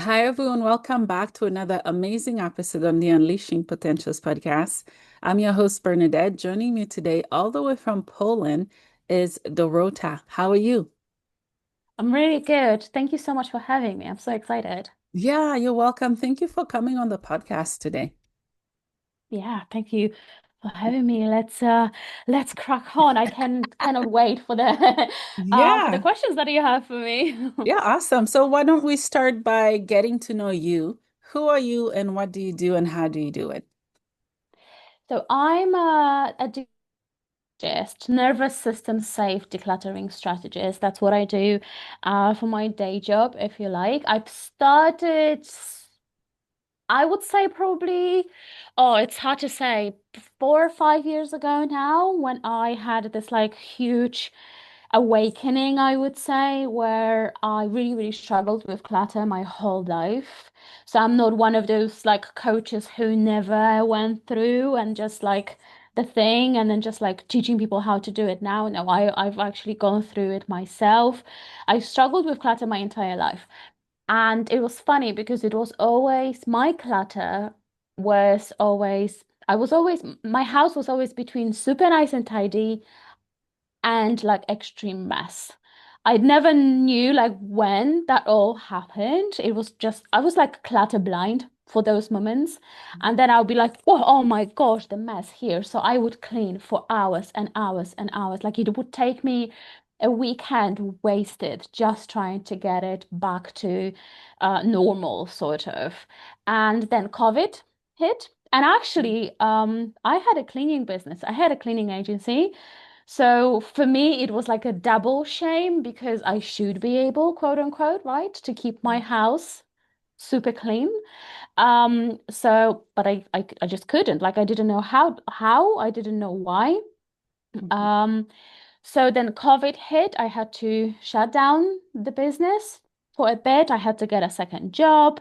Hi, everyone. Welcome back to another amazing episode on the Unleashing Potentials podcast. I'm your host, Bernadette. Joining me today, all the way from Poland, is Dorota. How are you? I'm really good. Thank you so much for having me. I'm so excited. Yeah, you're welcome. Thank you for coming on the podcast today. Yeah, thank you for having me. Let's crack on. I cannot wait for the for the Yeah, questions that you have for me. yeah, awesome. So, why don't we start by getting to know you? Who are you and what do you do and how do you do it? So I'm a strategist, nervous system safe decluttering strategist. That's what I do for my day job, if you like. I've started I would say probably, oh, it's hard to say, 4 or 5 years ago now, when I had this like huge awakening, I would say, where I really, really struggled with clutter my whole life. So I'm not one of those like coaches who never went through and just like the thing and then just like teaching people how to do it now. No, I've actually gone through it myself. I struggled with clutter my entire life. And it was funny because it was always my clutter was always, my house was always between super nice and tidy and like extreme mess. I never knew like when that all happened. It was just, I was like clutter blind for those moments. And then I'll be like, oh my gosh, the mess here. So I would clean for hours and hours and hours. Like it would take me a weekend wasted just trying to get it back to normal, sort of. And then COVID hit. And actually, I had a cleaning business. I had a cleaning agency. So for me, it was like a double shame because I should be able, quote unquote, right, to keep my house super clean. But I just couldn't. Like I didn't know how, I didn't know why. Mhm. Um, so then COVID hit. I had to shut down the business for a bit. I had to get a second job.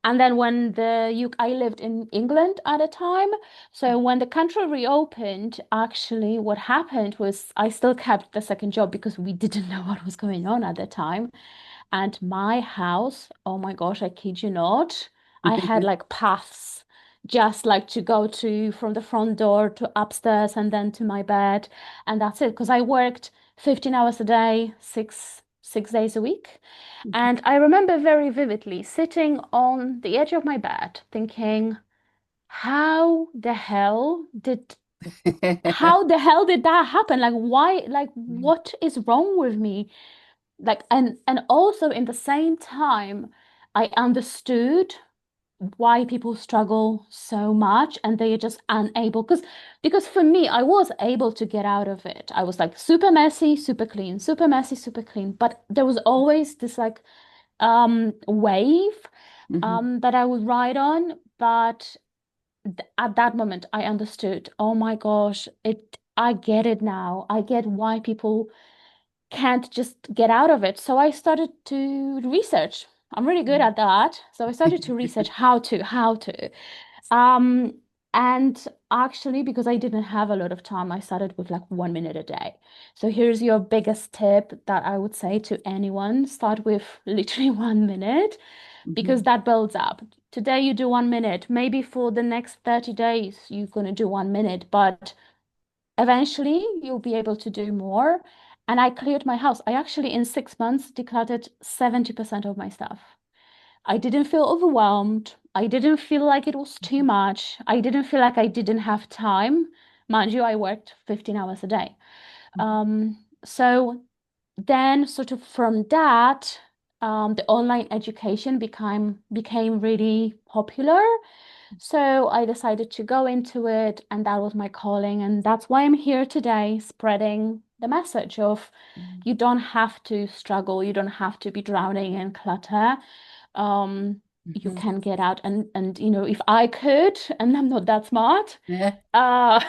And then when the UK, I lived in England at the time. So when the country reopened, actually what happened was I still kept the second job because we didn't know what was going on at the time. And my house, oh my gosh, I kid you not, I had like paths just like to go to from the front door to upstairs and then to my bed. And that's it. Because I worked 15 hours a day, six days a week. And I remember very vividly sitting on the edge of my bed thinking, how the hell did that happen? Like why, like what is wrong with me? Like and also in the same time, I understood why people struggle so much and they are just unable because for me I was able to get out of it. I was like super messy, super clean, super messy, super clean, but there was always this like wave Mhm. that I would ride on. But th at that moment I understood, oh my gosh, it I get it now. I get why people can't just get out of it. So I started to research. I'm really good at that. So I started to research how to. Um, and actually, because I didn't have a lot of time, I started with like 1 minute a day. So here's your biggest tip that I would say to anyone. Start with literally 1 minute because Mhm. that builds up. Today you do 1 minute. Maybe for the next 30 days, you're going to do 1 minute, but eventually, you'll be able to do more. And I cleared my house. I actually, in 6 months, decluttered 70% of my stuff. I didn't feel overwhelmed. I didn't feel like it was too much. I didn't feel like I didn't have time. Mind you, I worked 15 hours a day. So then, sort of from that, the online education became really popular. So I decided to go into it, and that was my calling. And that's why I'm here today, spreading the message of you don't have to struggle, you don't have to be drowning in clutter. You Mhm. can get out and if I could, and I'm not that smart, Yeah. uh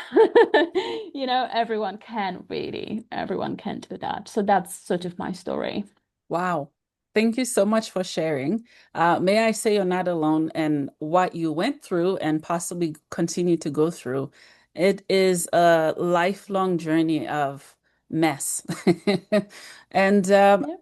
everyone can do that. So that's sort of my story. Wow. Thank you so much for sharing. May I say you're not alone and what you went through and possibly continue to go through. It is a lifelong journey of mess. And Yeah.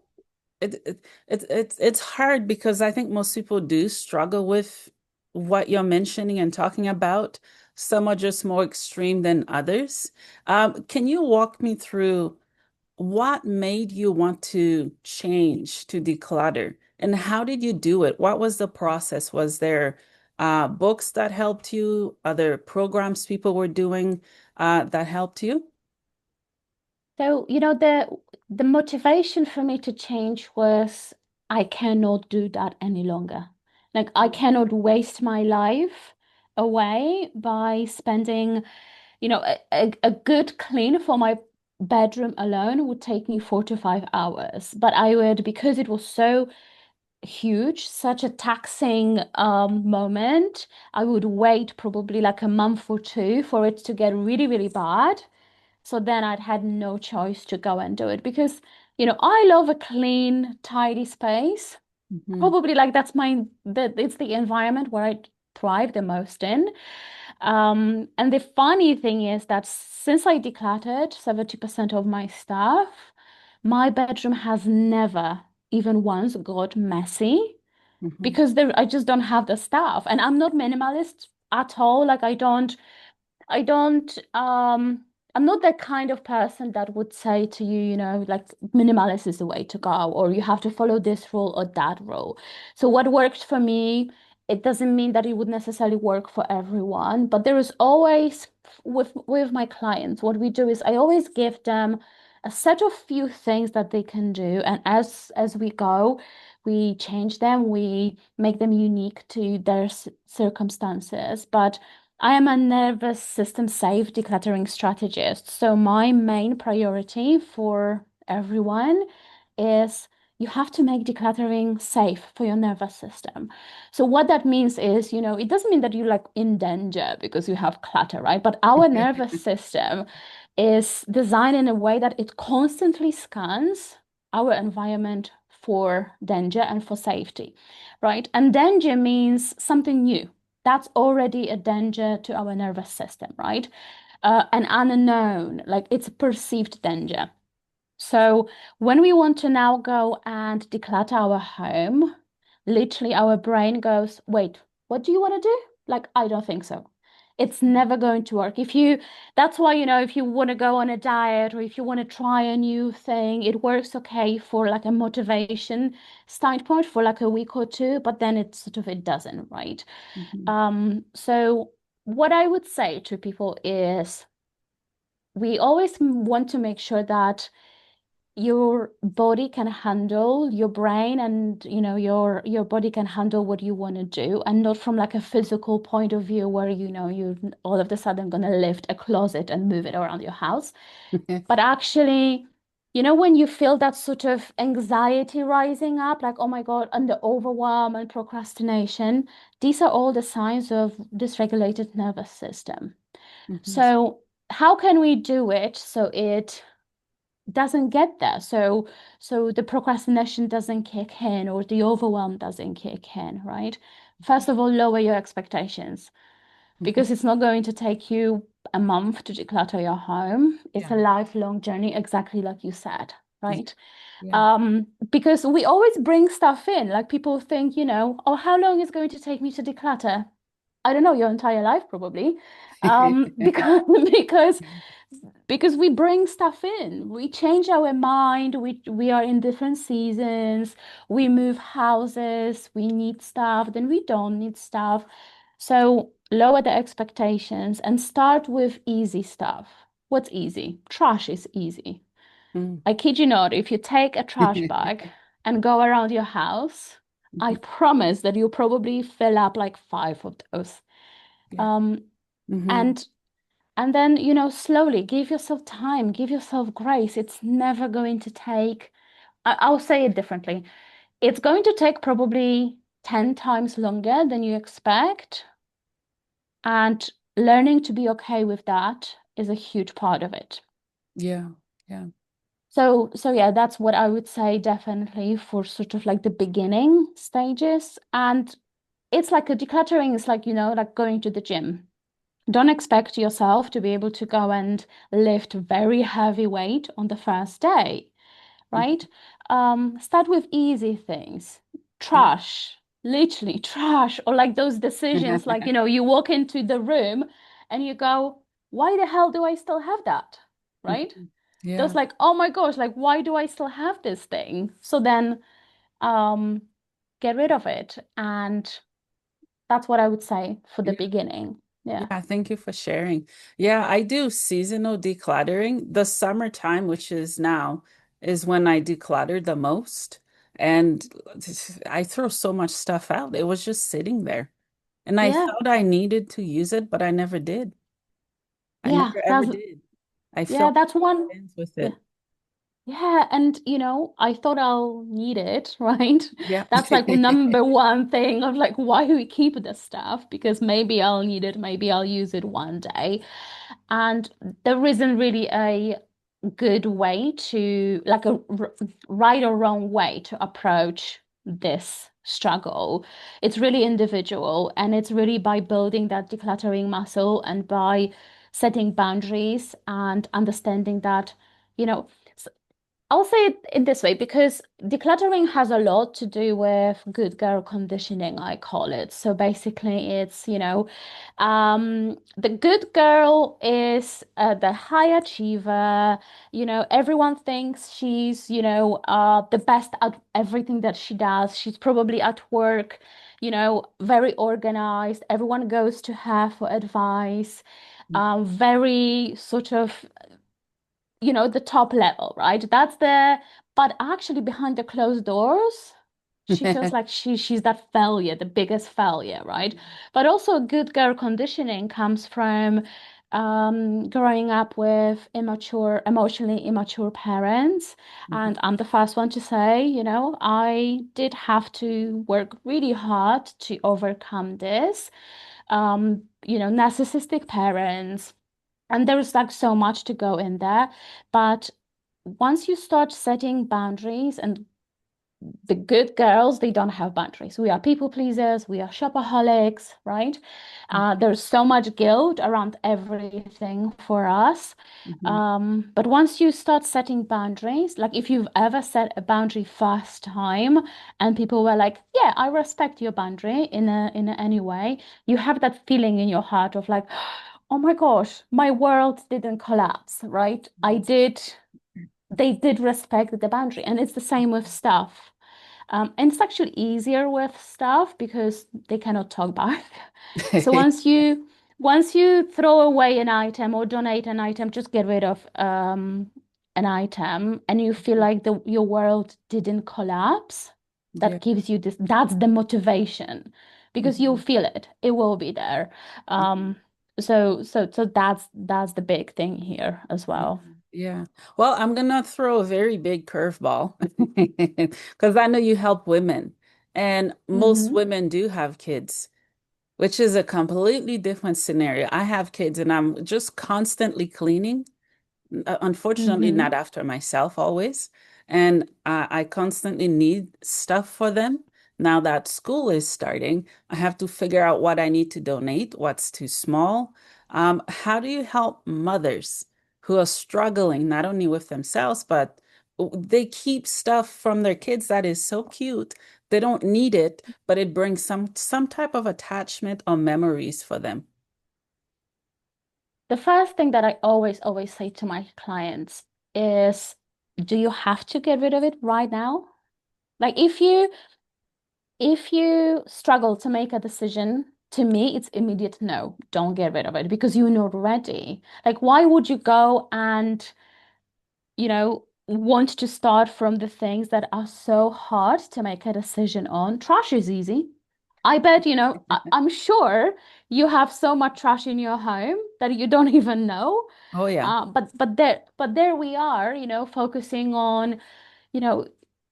it's hard because I think most people do struggle with what you're mentioning and talking about. Some are just more extreme than others. Can you walk me through what made you want to change to declutter, and how did you do it? What was the process? Was there books that helped you? Other programs people were doing that helped you? So, the motivation for me to change was I cannot do that any longer. Like I cannot waste my life away by spending, a good clean for my bedroom alone would take me 4 to 5 hours. But I would, because it was so huge, such a taxing moment, I would wait probably like a month or two for it to get really, really bad. So then I'd had no choice to go and do it because, I love a clean, tidy space. Hmm. Probably like it's the environment where I thrive the most in. And the funny thing is that since I decluttered 70% of my stuff, my bedroom has never even once got messy Hmm. because I just don't have the stuff. And I'm not minimalist at all. Like I don't, I'm not that kind of person that would say to you, like minimalist is the way to go, or you have to follow this rule or that rule. So what worked for me, it doesn't mean that it would necessarily work for everyone, but there is always with my clients, what we do is I always give them a set of few things that they can do, and as we go, we change them, we make them unique to their circumstances, but I am a nervous system safe decluttering strategist. So my main priority for everyone is you have to make decluttering safe for your nervous system. So what that means is, it doesn't mean that you're like in danger because you have clutter, right? But our nervous system is designed in a way that it constantly scans our environment for danger and for safety, right? And danger means something new. That's already a danger to our nervous system, right? An unknown, like it's a perceived danger. So when we want to now go and declutter our home, literally our brain goes, wait, what do you want to do? Like, I don't think so. It's never going to work. That's why, if you want to go on a diet or if you want to try a new thing, it works okay for like a motivation standpoint for like a week or two, but then it doesn't, right? Hmm. So what I would say to people is we always want to make sure that your body can handle your brain and your body can handle what you want to do and not from like a physical point of view where you're all of a sudden going to lift a closet and move it around your house, but actually when you feel that sort of anxiety rising up like oh my God, and the overwhelm and procrastination, these are all the signs of dysregulated nervous system. Hmm. So how can we do it so it doesn't get there. So the procrastination doesn't kick in or the overwhelm doesn't kick in, right? First of all, lower your expectations because it's not going to take you a month to declutter your home. It's Yeah. a lifelong journey, exactly like you said, Yeah. right? Yeah. Because we always bring stuff in, like people think, oh, how long is going to take me to declutter? I don't know, your entire life probably. Because because because we bring stuff in, we change our mind, we are in different seasons, we move houses, we need stuff, then we don't need stuff. So lower the expectations and start with easy stuff. What's easy? Trash is easy. Mm. I kid you not, if you take a trash bag and go around your house, I promise that you'll probably fill up like five of those. Yeah. Um, Hmm. and and then, slowly give yourself time, give yourself grace. It's never going to take, I'll say it differently. It's going to take probably 10 times longer than you expect. And learning to be okay with that is a huge part of it. Yeah. Yeah. So yeah, that's what I would say definitely for sort of like the beginning stages. And it's like a decluttering is like, like going to the gym. Don't expect yourself to be able to go and lift very heavy weight on the first day. right? Start with easy things. Yeah. Trash, literally trash, or like those decisions, like, you walk into the room and you go, why the hell do I still have that? Right? Those Yeah. like, oh my gosh, like, why do I still have this thing? So then, um, get rid of it. And that's what I would say for the Yeah. beginning. Yeah. Yeah, thank you for sharing. Yeah, I do seasonal decluttering. The summertime, which is now, is when I declutter the most. And I throw so much stuff out. It was just sitting there. And I Yeah. thought I needed to use it, but I never did. I Yeah. never ever did. I Yeah, filled that's one. my hands with Yeah. it. Yeah, and I thought I'll need it, right? Yeah. That's like number one thing of like why we keep this stuff because maybe I'll need it, maybe I'll use it one day. And there isn't really a good way to like a right or wrong way to approach this struggle. It's really individual and it's really by building that decluttering muscle and by setting boundaries and understanding that, you know, I'll say it in this way because decluttering has a lot to do with good girl conditioning, I call it. So basically, it's, the good girl is the high achiever. Everyone thinks she's, the best at everything that she does. She's probably at work, very organized. Everyone goes to her for advice. Very sort of the top level, right? But actually behind the closed doors, she feels like she's that failure, the biggest failure, right? But also good girl conditioning comes from growing up with emotionally immature parents. And I'm the first one to say, I did have to work really hard to overcome this. Narcissistic parents. And there is like so much to go in there. But once you start setting boundaries, and the good girls, they don't have boundaries. We are people pleasers, we are shopaholics, right? There's so much guilt around everything for us. Mhm. But once you start setting boundaries, like if you've ever set a boundary first time and people were like, yeah, I respect your boundary in any way, you have that feeling in your heart of like, oh my gosh, my world didn't collapse, right? They did respect the boundary. And it's the same with stuff. And it's actually easier with stuff because they cannot talk back. So once you throw away an item or donate an item, just get rid of an item and you feel like your world didn't collapse, Yeah. that gives you that's the motivation because you'll Mhm. feel it. It will be there. Mhm. So that's the big thing here as Yeah. well. Yeah. Well, I'm gonna throw a very big curveball because I know you help women, and most Hmm. women do have kids, which is a completely different scenario. I have kids and I'm just constantly cleaning. Unfortunately, not Hmm. after myself always. And I constantly need stuff for them. Now that school is starting, I have to figure out what I need to donate, what's too small. How do you help mothers who are struggling not only with themselves, but they keep stuff from their kids that is so cute. They don't need it, but it brings some type of attachment or memories for them. The first thing that I always say to my clients is, do you have to get rid of it right now? Like if you struggle to make a decision, to me, it's immediate no, don't get rid of it because you're not ready. Like, why would you go and, want to start from the things that are so hard to make a decision on? Trash is easy. I bet, I'm sure you have so much trash in your home that you don't even know. Oh yeah. But there we are, focusing on, you know,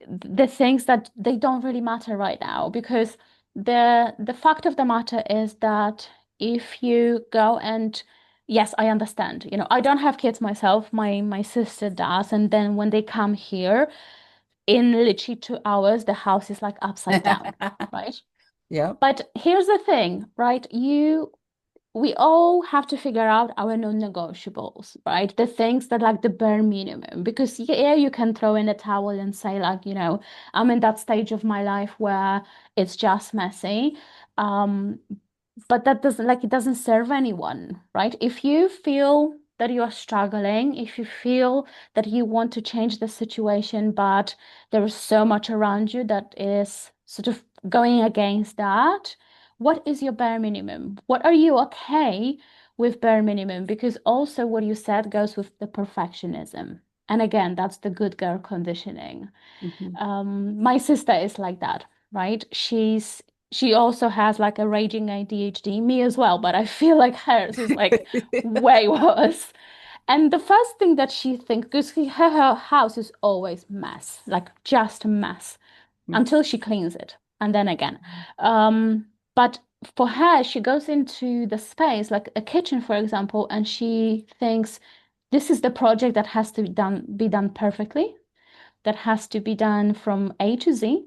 the things that they don't really matter right now because the fact of the matter is that if you go and yes, I understand, I don't have kids myself, my sister does, and then when they come here, in literally 2 hours, the house is like upside down, right? Yep. But here's the thing, right? we all have to figure out our non-negotiables, right? The things that like the bare minimum, because yeah, you can throw in a towel and say like, I'm in that stage of my life where it's just messy. Um, but that doesn't like it doesn't serve anyone, right? If you feel that you are struggling, if you feel that you want to change the situation, but there is so much around you that is sort of going against that, what is your bare minimum? What are you okay with bare minimum? Because also what you said goes with the perfectionism. And again, that's the good girl conditioning. Mhm. My sister is like that, right? She also has like a raging ADHD, me as well, but I feel like hers is like way worse. And the first thing that she thinks, because her house is always mess, like just a mess, until she cleans it, and then again. But for her, she goes into the space, like a kitchen, for example, and she thinks this is the project that has to be done perfectly, that has to be done from A to Z.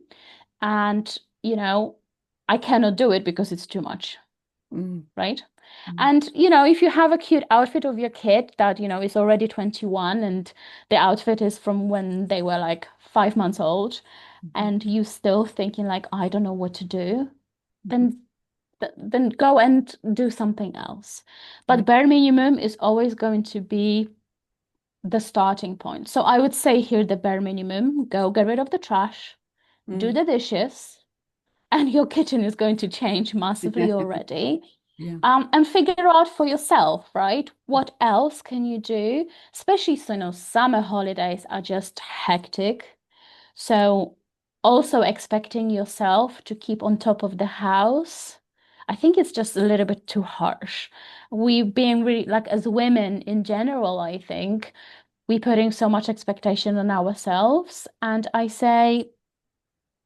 And, I cannot do it because it's too much, Mm, right? mm, And, if you have a cute outfit of your kid that, is already 21 and the outfit is from when they were like 5 months old, mhm, and you still thinking like, I don't know what to do, mhm. then then go and do something else. Yeah. But bare minimum is always going to be the starting point. So I would say here the bare minimum, go get rid of the trash, do Mm. the dishes, and your kitchen is going to change massively already. Yeah. And figure out for yourself, right? What else can you do? Especially so, summer holidays are just hectic. So also expecting yourself to keep on top of the house, I think it's just a little bit too harsh. We being really like as women in general, I think we putting so much expectation on ourselves. And I say,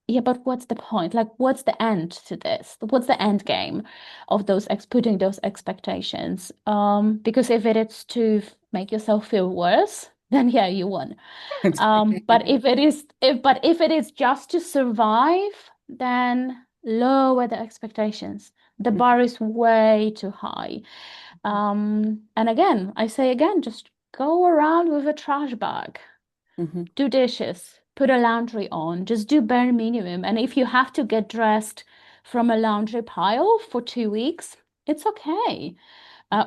yeah, but what's the point? Like, what's the end to this? What's the end game of those ex putting those expectations? Because if it is to make yourself feel worse, then yeah, you won. But if it is just to survive, then lower the expectations. The bar is way too high. And again, I say again, just go around with a trash bag, Mhm. do dishes, put a laundry on, just do bare minimum. And if you have to get dressed from a laundry pile for 2 weeks, it's okay.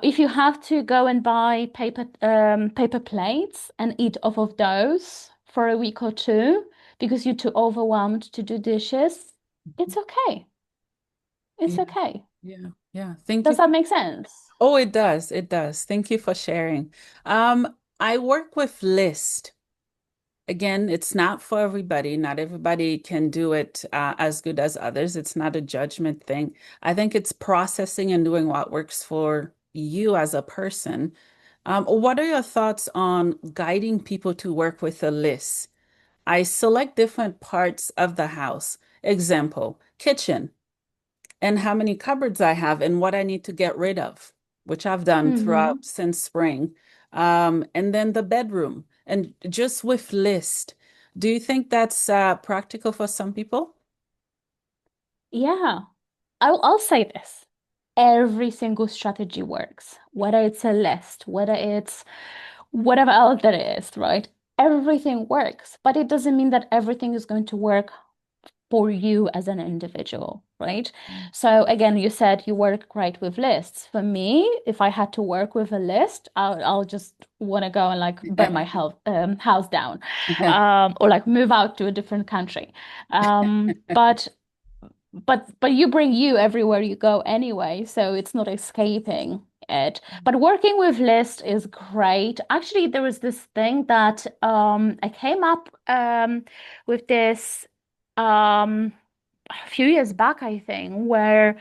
If you have to go and buy paper plates and eat off of those for a week or two because you're too overwhelmed to do dishes, it's okay. It's Yeah. okay. Yeah. Yeah. Thank you Does that for. make sense? Oh, it does. It does. Thank you for sharing. I work with list. Again, it's not for everybody. Not everybody can do it as good as others. It's not a judgment thing. I think it's processing and doing what works for you as a person. What are your thoughts on guiding people to work with a list? I select different parts of the house. Example, kitchen, and how many cupboards I have and what I need to get rid of, which I've done Mm-hmm. throughout since spring. And then the bedroom and just with list. Do you think that's practical for some people? Yeah. I'll say this. Every single strategy works, whether it's a list, whether it's whatever else that is, right? Everything works, but it doesn't mean that everything is going to work for you as an individual, right? So again, you said you work great with lists. For me, if I had to work with a list, I'll just want to go and like burn my house down, or like move out to a different country. But you bring you everywhere you go anyway, so it's not escaping it. But working with list is great. Actually, there was this thing that I came up with this um a few years back, I think, where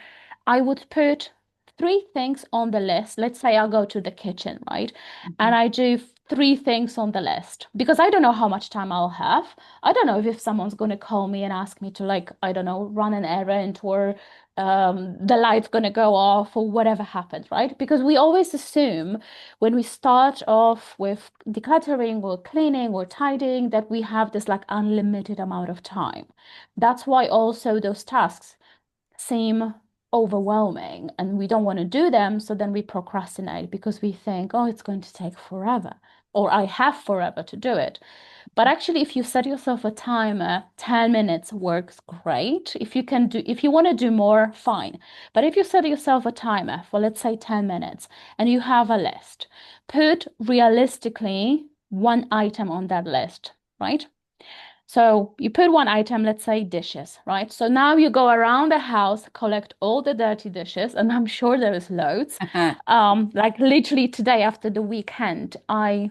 I would put three things on the list. Let's say I'll go to the kitchen, right? And Mhm. I do three things on the list because I don't know how much time I'll have. I don't know if someone's going to call me and ask me to, like, I don't know, run an errand, or the light's going to go off, or whatever happens, right? Because we always assume when we start off with decluttering or cleaning or tidying that we have this like unlimited amount of time. That's why also those tasks seem overwhelming and we don't want to do them. So then we procrastinate because we think, oh, it's going to take forever, or I have forever to do it. But actually, if you set yourself a timer, 10 minutes works great. If you want to do more, fine. But if you set yourself a timer for, let's say, 10 minutes and you have a list, put realistically one item on that list, right? So you put one item, let's say dishes, right? So now you go around the house, collect all the dirty dishes, and I'm sure there is loads. Like literally today after the weekend, I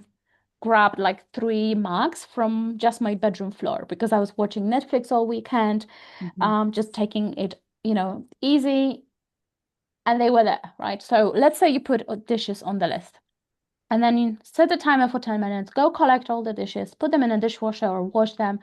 grabbed like 3 mugs from just my bedroom floor because I was watching Netflix all weekend, Mhm. just taking it, easy, and they were there, right? So let's say you put dishes on the list. And then you set the timer for 10 minutes, go collect all the dishes, put them in a dishwasher or wash them,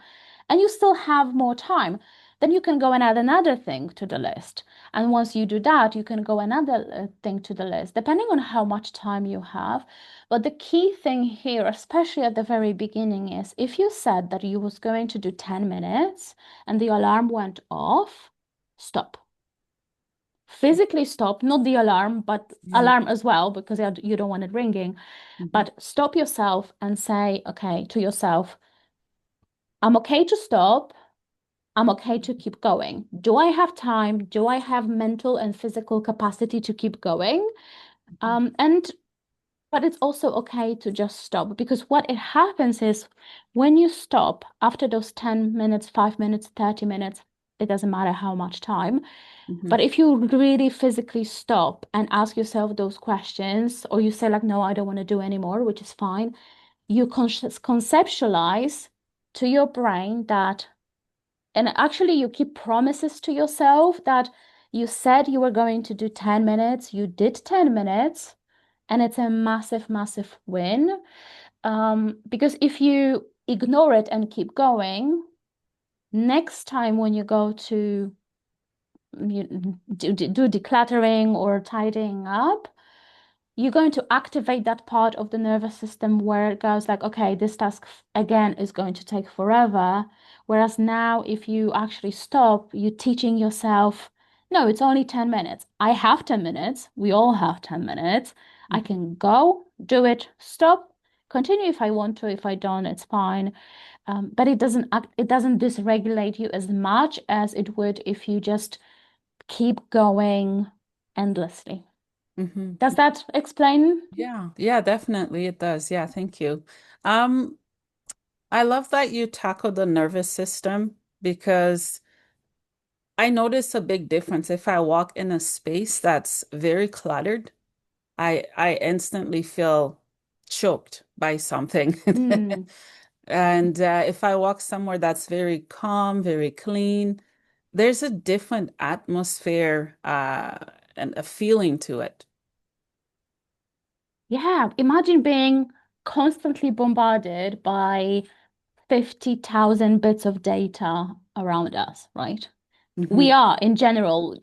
and you still have more time. Then you can go and add another thing to the list. And once you do that, you can go another thing to the list, depending on how much time you have. But the key thing here, especially at the very beginning, is if you said that you was going to do 10 minutes and the alarm went off, stop. Physically stop, not the alarm, but Yeah. alarm as well, because you don't want it ringing. Mhm. But stop yourself and say, okay, to yourself, I'm okay to stop. I'm okay to keep going. Do I have time? Do I have mental and physical capacity to keep going? Mhm. And but it's also okay to just stop because what it happens is when you stop after those 10 minutes, 5 minutes, 30 minutes, it doesn't matter how much time. But Mhm. if you really physically stop and ask yourself those questions, or you say like, no, I don't want to do anymore, which is fine, you conceptualize to your brain that, and actually you keep promises to yourself that you said you were going to do 10 minutes, you did 10 minutes, and it's a massive, massive win. Because if you ignore it and keep going, next time when you go to do decluttering or tidying up, you're going to activate that part of the nervous system where it goes like, okay, this task again is going to take forever. Whereas now, if you actually stop, you're teaching yourself, no, it's only 10 minutes. I have 10 minutes. We all have 10 minutes. I Mhm. can go, do it, stop, continue if I want to. If I don't, it's fine. But it doesn't dysregulate you as much as it would if you just keep going endlessly. Mhm. Does that explain? Yeah, yeah, definitely it does. Yeah, thank you. Um, I love that you tackle the nervous system because I notice a big difference if I walk in a space that's very cluttered. I instantly feel choked by something. Mm. And if I walk somewhere that's very calm, very clean, there's a different atmosphere and a feeling to it. Yeah, imagine being constantly bombarded by 50,000 bits of data around us, right? We Hmm. are in general,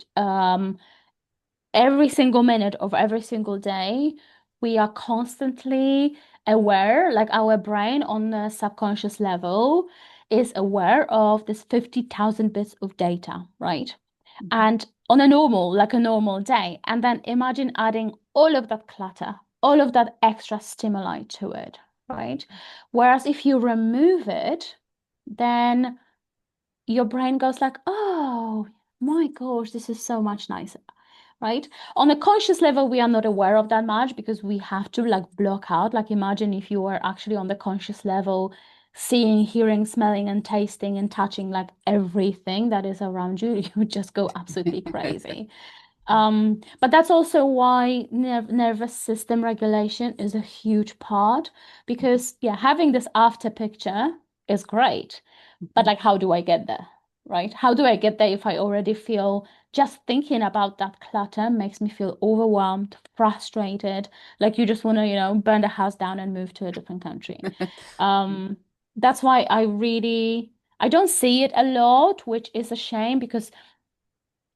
every single minute of every single day, we are constantly aware, like our brain on the subconscious level is aware of this 50,000 bits of data, right? And on like a normal day. And then imagine adding all of that clutter, all of that extra stimuli to it, right? Whereas if you remove it, then your brain goes like, oh my gosh, this is so much nicer, right? On a conscious level, we are not aware of that much because we have to like block out. Like imagine if you were actually on the conscious level, seeing, hearing, smelling, and tasting and touching like everything that is around you, you would just go absolutely crazy. But that's also why nervous system regulation is a huge part because yeah, having this after picture is great. But like, how do I get there? Right? How do I get there if I already feel just thinking about that clutter makes me feel overwhelmed, frustrated, like you just want to, burn the house down and move to a different country. Um, that's why I don't see it a lot, which is a shame because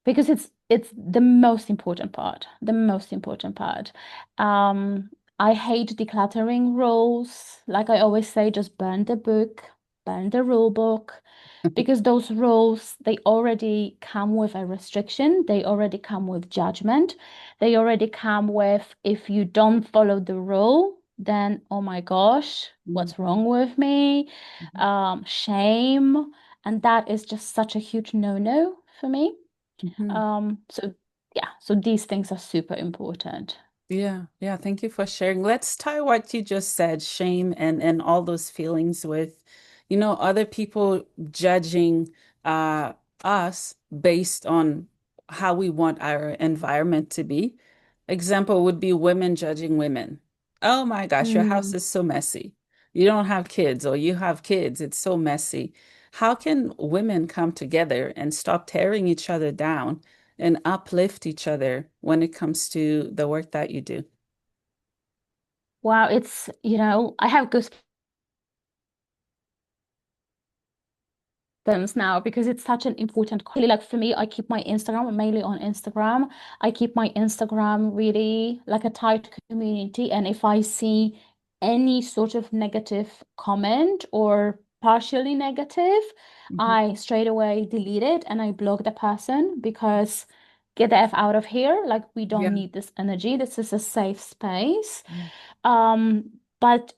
it's the most important part, the most important part. Um, I hate decluttering rules. Like I always say, just burn the book. burn the rule book, because those rules, they already come with a restriction, they already come with judgment, they already come with, if you don't follow the rule, then oh my gosh, Mm, what's wrong with me? mhm, Shame. And that is just such a huge no-no for me. mhm. So yeah, so these things are super important. Yeah, yeah. Thank you for sharing. Let's tie what you just said, shame and all those feelings with, other people judging uh us based on how we want our environment to be. Example would be women judging women. Oh my gosh, your house Mm. is so messy. You don't have kids, or you have kids, it's so messy. How can women come together and stop tearing each other down and uplift each other when it comes to the work that you do? Wow, it's, I have goosebumps now because it's such an important, really, like for me, I keep my Instagram mainly on Instagram. I keep my Instagram really like a tight community. And if I see any sort of negative comment or partially negative, Mhm. I straight away delete it and I block the person because get the F out of here. Like we don't Yeah, need this energy. This is a safe space. yeah. But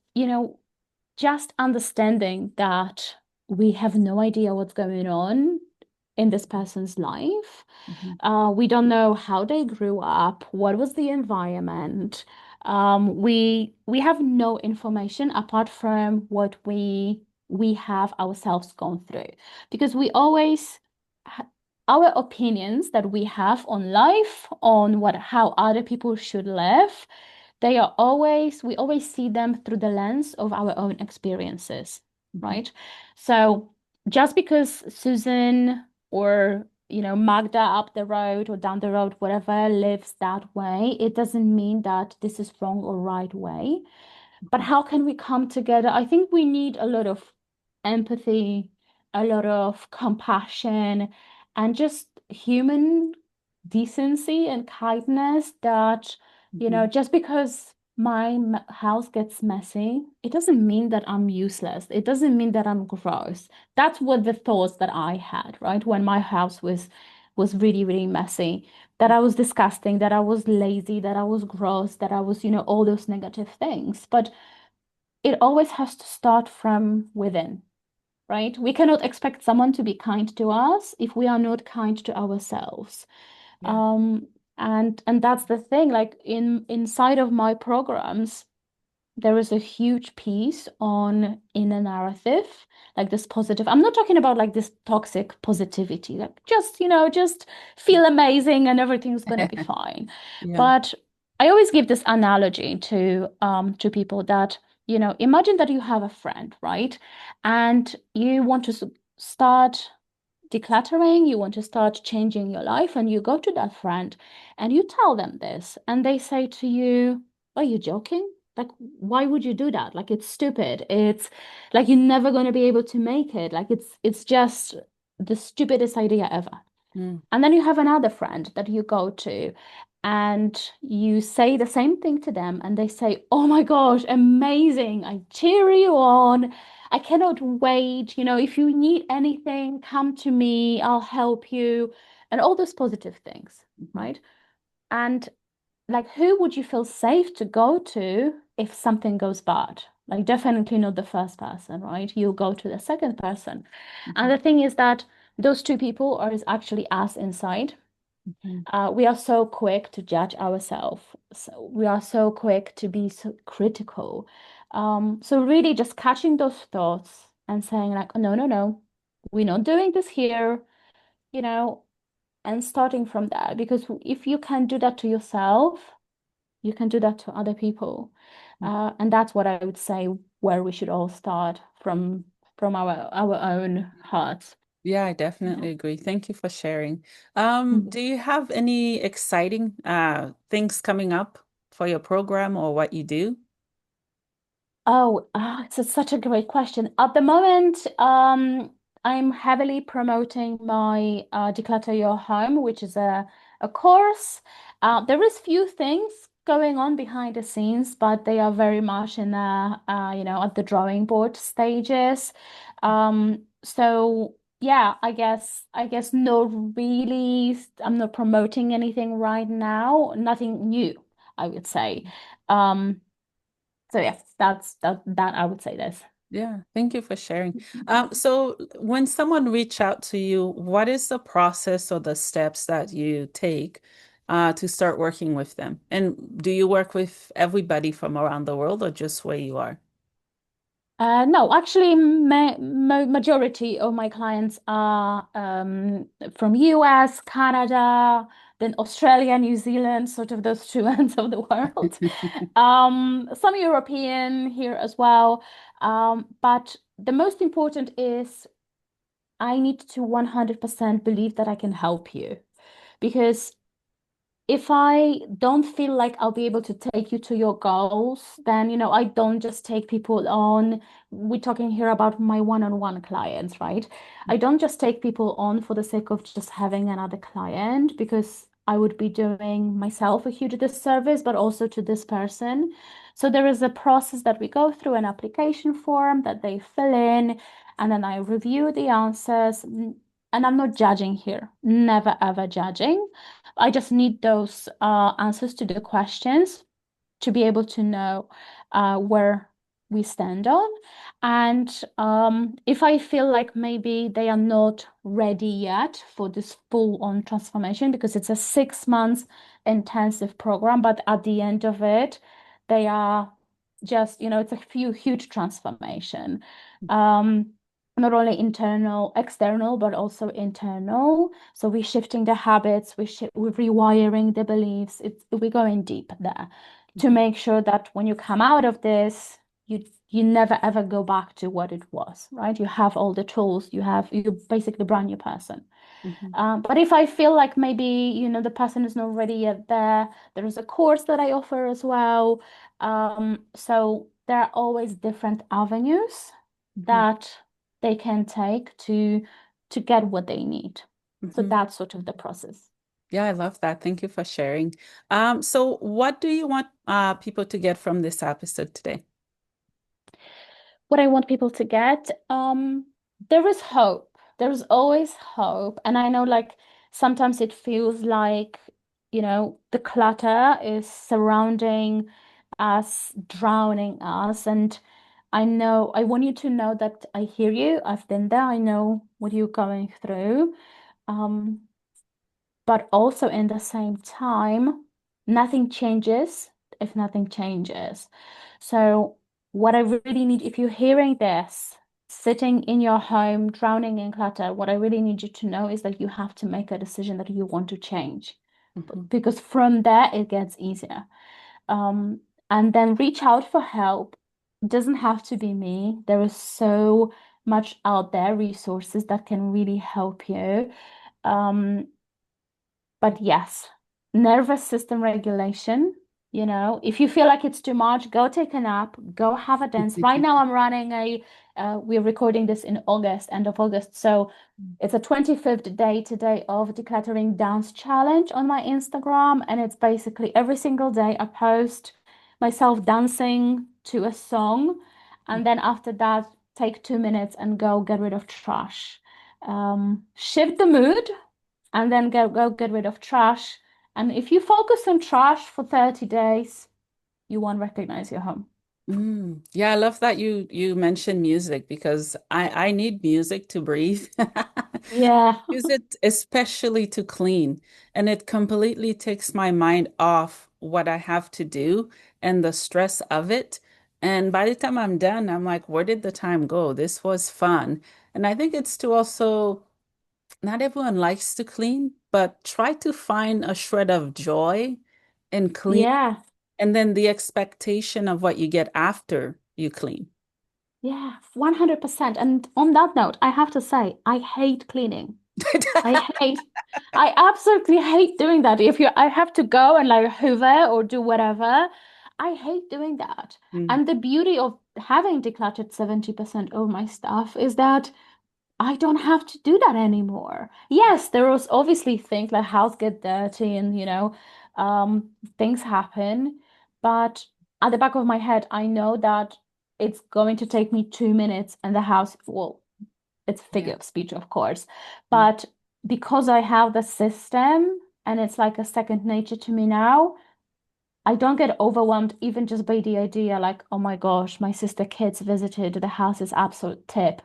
just understanding that we have no idea what's going on in this person's life. Mhm. We don't know how they grew up, what was the environment. We have no information apart from what we have ourselves gone through, because we always our opinions that we have on life, on what how other people should live, we always see them through the lens of our own experiences, Mhm. right? So just because Susan or, Magda up the road or down the road, whatever, lives that way, it doesn't mean that this is wrong or right way. But how can we come together? I think we need a lot of empathy, a lot of compassion, and just human decency and kindness that, Mhm. just because my house gets messy, it doesn't mean that I'm useless. It doesn't mean that I'm gross. That's what the thoughts that I had, right? When my house was really, really messy, that I was disgusting, that I was lazy, that I was gross, that I was, all those negative things. But it always has to start from within, right? We cannot expect someone to be kind to us if we are not kind to ourselves. Yeah. Um, and that's the thing, like inside of my programs, there is a huge piece on inner narrative, like this positive. I'm not talking about like this toxic positivity, like just feel amazing and everything's gonna be fine. Yeah. But I always give this analogy to people that, imagine that you have a friend, right? And you want to start decluttering, you want to start changing your life, and you go to that friend and you tell them this, and they say to you, are you joking? Like, why would you do that? Like, it's stupid. It's like you're never going to be able to make it. Like, it's just the stupidest idea ever. Mm. And then you have another friend that you go to and you say the same thing to them, and they say, oh my gosh, amazing. I cheer you on. I cannot wait. If you need anything, come to me. I'll help you. And all those positive things, Mhm. right? And like, who would you feel safe to go to if something goes bad? Like, definitely not the first person, right? You'll go to the second person. And Mhm. the thing is that those two people are is actually us inside. Mhm. We are so quick to judge ourselves. So we are so quick to be so critical. So really just catching those thoughts and saying like, no, no, no, we're not doing this here, you know, and starting from that. Because if you can do that to yourself, you can do that to other people. And that's what I would say where we should all start from our own hearts. Yeah, I Yeah. definitely agree. Thank you for sharing. Mhm. Do you have any exciting things coming up for your program or what you do? Oh, such a great question. At the moment, I'm heavily promoting my Declutter Your Home, which is a course. There is few things going on behind the scenes, but they are very much in at the drawing board stages. So yeah, I guess no really I'm not promoting anything right now, nothing new, I would say. Um, so yeah, that I would say this. Yeah, thank you for sharing. So when someone reach out to you, what is the process or the steps that you take to start working with them? And do you work with everybody from around the world or just where you are? No, actually, ma ma majority of my clients are from US, Canada, then Australia, New Zealand, sort of those two ends of the world. Some European here as well. But the most important is I need to 100% believe that I can help you because if I don't feel like I'll be able to take you to your goals, then, I don't just take people on. We're talking here about my one-on-one clients, right? I don't just take people on for the sake of just having another client because I would be doing myself a huge disservice, but also to this person. So there is a process that we go through, an application form that they fill in, and then I review the answers. And I'm not judging here, never ever judging. I just need those answers to the questions to be able to know where we stand on. And if I feel like maybe they are not ready yet for this full-on transformation, because it's a 6 months intensive program, but at the end of it, they are just, it's a huge transformation. Um, Not only internal, external, but also internal. So we're shifting the habits, we're rewiring the beliefs. We're going deep there to make sure that when you come out of this, you never ever go back to what it was, right? You have all the tools, you basically brand new person. Mhm, But if I feel like maybe, the person is not ready yet there is a course that I offer as well. So there are always different avenues mhm, that they can take to get what they need. So mhm. that's sort of the process. Yeah, I love that. Thank you for sharing. So what do you want people to get from this episode today? What I want people to get, there is hope. There's always hope. And I know like sometimes it feels like, the clutter is surrounding us, drowning us. And I want you to know that I hear you. I've been there. I know what you're going through. Um, but also in the same time, nothing changes if nothing changes. So, what I really need, if you're hearing this, sitting in your home, drowning in clutter, what I really need you to know is that you have to make a decision that you want to change. Mhm, Because from there, it gets easier. Um, and then reach out for help. It doesn't have to be me. There is so much out there, resources that can really help you. Um, but yes, nervous system regulation, if you feel like it's too much, go take a nap, go have a dance. Right now, I'm running we're recording this in August, end of August. So it's a 25th day today of decluttering dance challenge on my Instagram. And it's basically every single day I post myself dancing to a song. And then after that, take 2 minutes and go get rid of trash. Shift the mood and then go get rid of trash. And if you focus on trash for 30 days, you won't recognize your home. Yeah, I love that you mentioned music because I need music to breathe. Yeah. Use it especially to clean, and it completely takes my mind off what I have to do and the stress of it. And by the time I'm done, I'm like, where did the time go? This was fun. And I think it's to also, not everyone likes to clean, but try to find a shred of joy in cleaning Yeah. and then the expectation of what you get after you clean. Yeah. 100%. And on that note, I have to say, I hate cleaning. I hate, I absolutely hate doing that. I have to go and like hoover or do whatever. I hate doing that. Mm, And the beauty of having decluttered 70% of my stuff is that I don't have to do that anymore. Yes, there was obviously things like house get dirty and things happen, but at the back of my head, I know that it's going to take me 2 minutes and the house will it's Yeah. figure of speech, of course. Mm. But because I have the system and it's like a second nature to me now, I don't get overwhelmed even just by the idea like, oh my gosh, my sister kids visited, the house is absolute tip.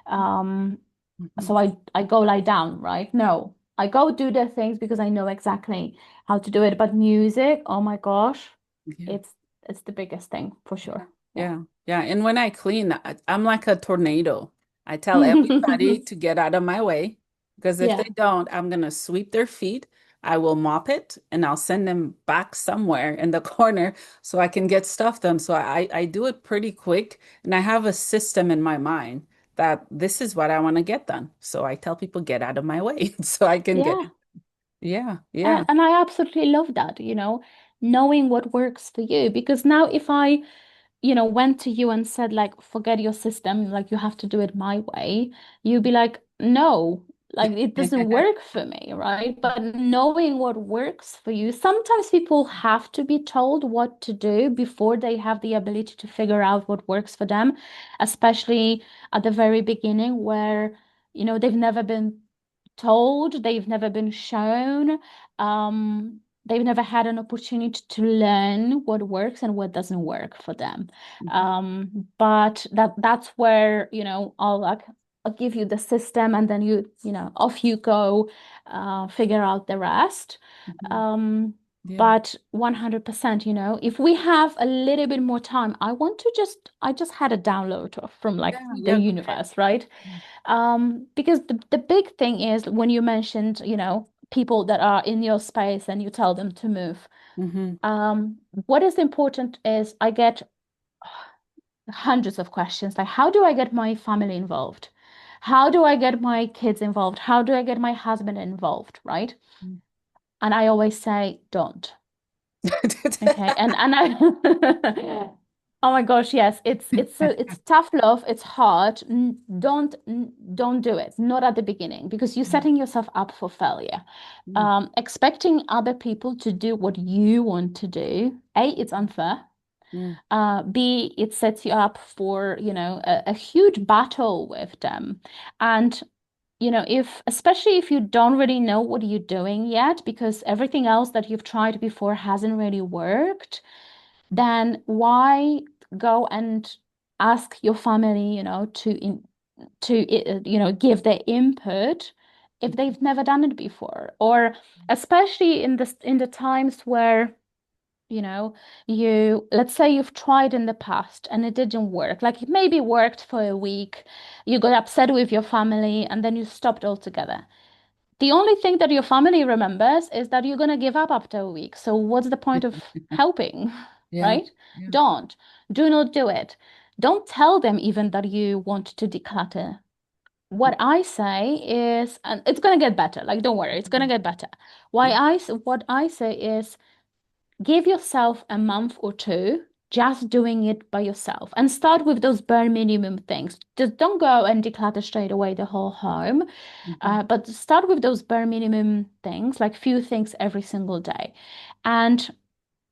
Um, Mhm. so I go lie down, right? No, I go do the things because I know exactly how to do it. But music, oh my gosh, Yeah. it's it's the biggest thing for Yeah. sure. Yeah. Yeah. Yeah. And when I clean, I'm like a tornado. I tell everybody to get out of my way because if they Yeah. don't, I'm going to sweep their feet. I will mop it and I'll send them back somewhere in the corner so I can get stuff done. So I do it pretty quick and I have a system in my mind that this is what I want to get done. So I tell people, get out of my way so I can get Yeah. it. Yeah. Yeah. And I absolutely love that, knowing what works for you. Because now if I went to you and said like, forget your system, like you have to do it my way, you'd be like, no, like it doesn't work for me, right? But knowing what works for you, sometimes people have to be told what to do before they have the ability to figure out what works for them, especially at the very beginning where, they've never been told, they've never been shown, they've never had an opportunity to learn what works and what doesn't work for them. Mhm. But that's where, I'll give you the system and then off you go, figure out the rest. Mhm. Um, Yeah. but 100%, if we have a little bit more time, I just had a download from like Yeah. the Yeah. Go ahead. universe, right? Because the big thing is when you mentioned, people that are in your space and you tell them to move. Hmm. What is important is I get hundreds of questions like, how do I get my family involved? How do I get my kids involved? How do I get my husband involved? Right? And I always say, don't. Okay. And I oh my gosh, yes, it's tough love, it's hard. Don't do it. Not at the beginning because you're setting yourself up for failure. Mm. Expecting other people to do what you want to do, A, it's unfair. Mm. B, it sets you up for, a huge battle with them. And especially if you don't really know what you're doing yet, because everything else that you've tried before hasn't really worked, then why go and ask your family, to give their input if they've never done it before? Or especially in the times where let's say you've tried in the past and it didn't work. Like it maybe worked for a week, you got upset with your family, and then you stopped altogether. The only thing that your family remembers is that you're going to give up after a week. So what's the point of helping, Yeah. right? Yeah. Don't. Do not do it. Don't tell them even that you want to declutter. What I say is, and it's going to get better. Like, don't worry, it's going to get better. Yeah. What I say is, give yourself a month or two just doing it by yourself and start with those bare minimum things. Just don't go and declutter straight away the whole home, Mhm. but start with those bare minimum things, like few things every single day. And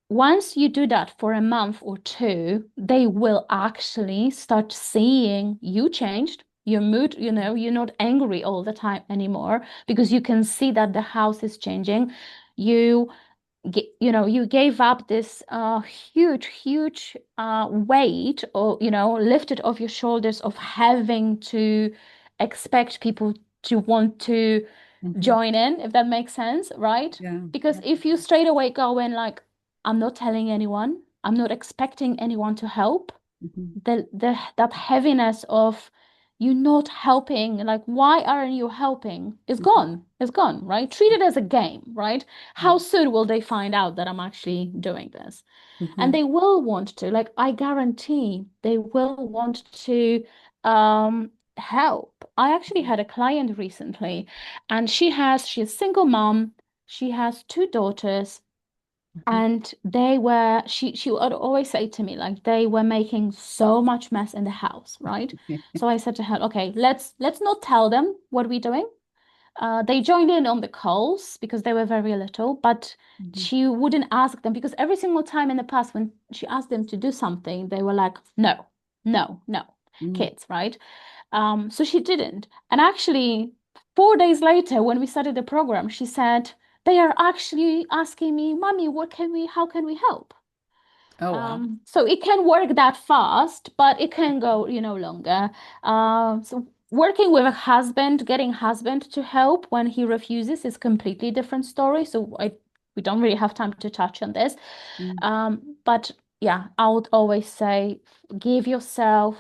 once you do that for a month or two, they will actually start seeing you changed. Your mood, you're not angry all the time anymore because you can see that the house is changing. You you gave up this huge weight, or lifted off your shoulders of having to expect people to want to Mhm. join in, if that makes sense, right? Yeah. Because Yeah. if you straight away go in like, I'm not telling anyone, I'm not expecting anyone to help, Mhm. that heaviness of you not helping, like why aren't you helping, is Mhm. gone. Is gone, right? Treat it as a game, right? Yeah. How soon will they find out that I'm actually doing this? And Mhm. they will want to, like, I guarantee they will want to help. I actually had a client recently, and she's a single mom, she has two daughters, Mhm. and she would always say to me, like, they were making so much mess in the house, right? So I said to her, okay, let's not tell them what we're doing. They joined in on the calls because they were very little, but Mhm. she wouldn't ask them because every single time in the past when she asked them to do something, they were like, no, no, no, Mhm. kids, right? So she didn't. And actually, 4 days later, when we started the program, she said, they are actually asking me, Mommy, how can we help? Oh, wow. So it can work that fast, but it can go, longer. So working with a husband, getting husband to help when he refuses is completely different story. So we don't really have time to touch on this. Mm, But yeah, I would always say give yourself,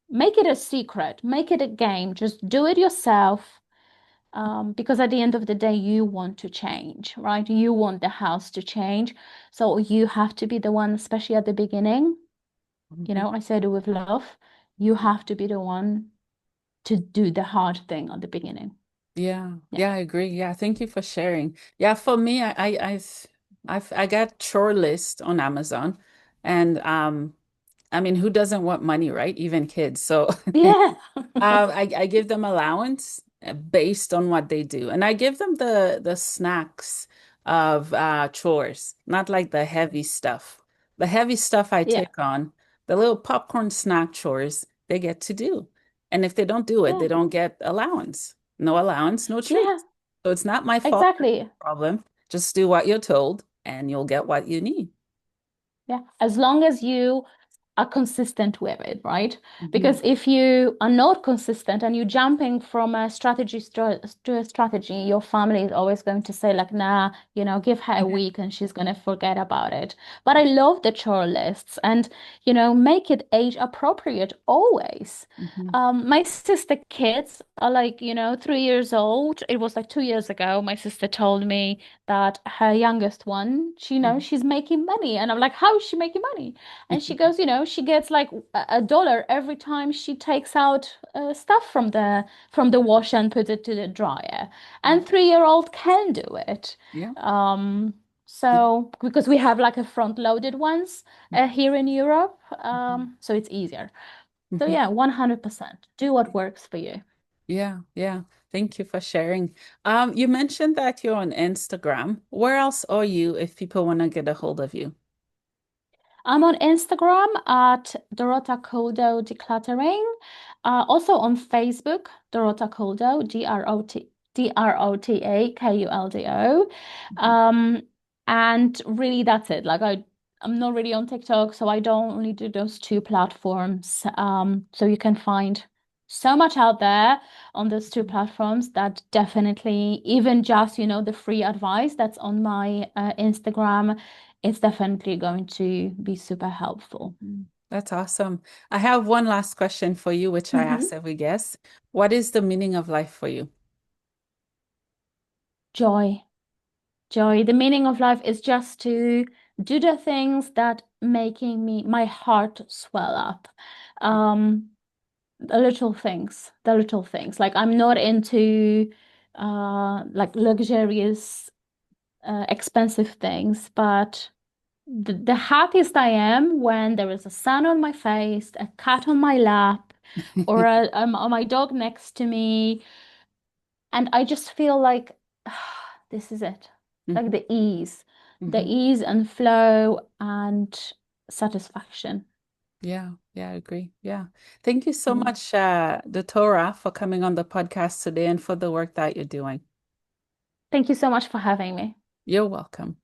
make it a secret, make it a game, just do it yourself. Because at the end of the day, you want to change, right? You want the house to change. So you have to be the one, especially at the beginning. mhm. I said it with love. You have to be the one to do the hard thing at the beginning. Yeah, Yeah. yeah, I agree. Yeah, thank you for sharing. Yeah, for me, I got chore list on Amazon, and I mean, who doesn't want money, right? Even kids. So Yeah. I give them allowance based on what they do, and I give them the snacks of chores, not like the heavy stuff. The heavy stuff I Yeah. take on, the little popcorn snack chores they get to do, and if they don't do it, Yeah. they don't get allowance. No allowance, no Yeah. treats. So it's not my fault, Exactly. problem. Just do what you're told, and you'll get what you need. Yeah. As long as you are consistent with it, right? Mhm. Because if you are not consistent and you're jumping from a strategy to a strategy, your family is always going to say, like, nah, give her a week and she's going to forget about it. But I love the chore lists and, make it age appropriate always. Mhm. My sister kids are like, 3 years old. It was like 2 years ago. My sister told me that her youngest one, Mhm. she's making money. And I'm like, how is she making money? And she goes, she gets like a dollar every time she takes out stuff from the washer and puts it to the dryer. And 3-year-old can do it. Yeah. Um, so because we have like a front-loaded ones here in Europe, Mhm. so it's easier. So Mhm. yeah, 100%. Do what works for you. Yeah, yeah. Thank you for sharing. You mentioned that you're on Instagram. Where else are you if people want to get a hold of you? I'm on Instagram at Dorota Kuldo Decluttering. Also on Facebook, Dorota Kuldo, DROTAKULDO. Mhm. Um, and really that's it. Like I'm not really on TikTok, so I don't only do those two platforms. So you can find so much out there on those two platforms that definitely, even just, the free advice that's on my Instagram, it's definitely going to be super helpful. That's awesome. I have one last question for you, which I Hmm. ask every guest. What is the meaning of life for you? Joy. Joy. The meaning of life is just to do the things that making my heart swell up. Um, the little things. Like I'm not into like luxurious, expensive things, but the happiest I am when there is a sun on my face, a cat on my lap, or my dog next to me, and I just feel like this is it. Like Mhm. the Mhm. ease and flow and satisfaction. Yeah, yeah, I agree. Yeah. Thank you so Mm. much, Dorota, for coming on the podcast today and for the work that you're doing. Thank you so much for having me. You're welcome.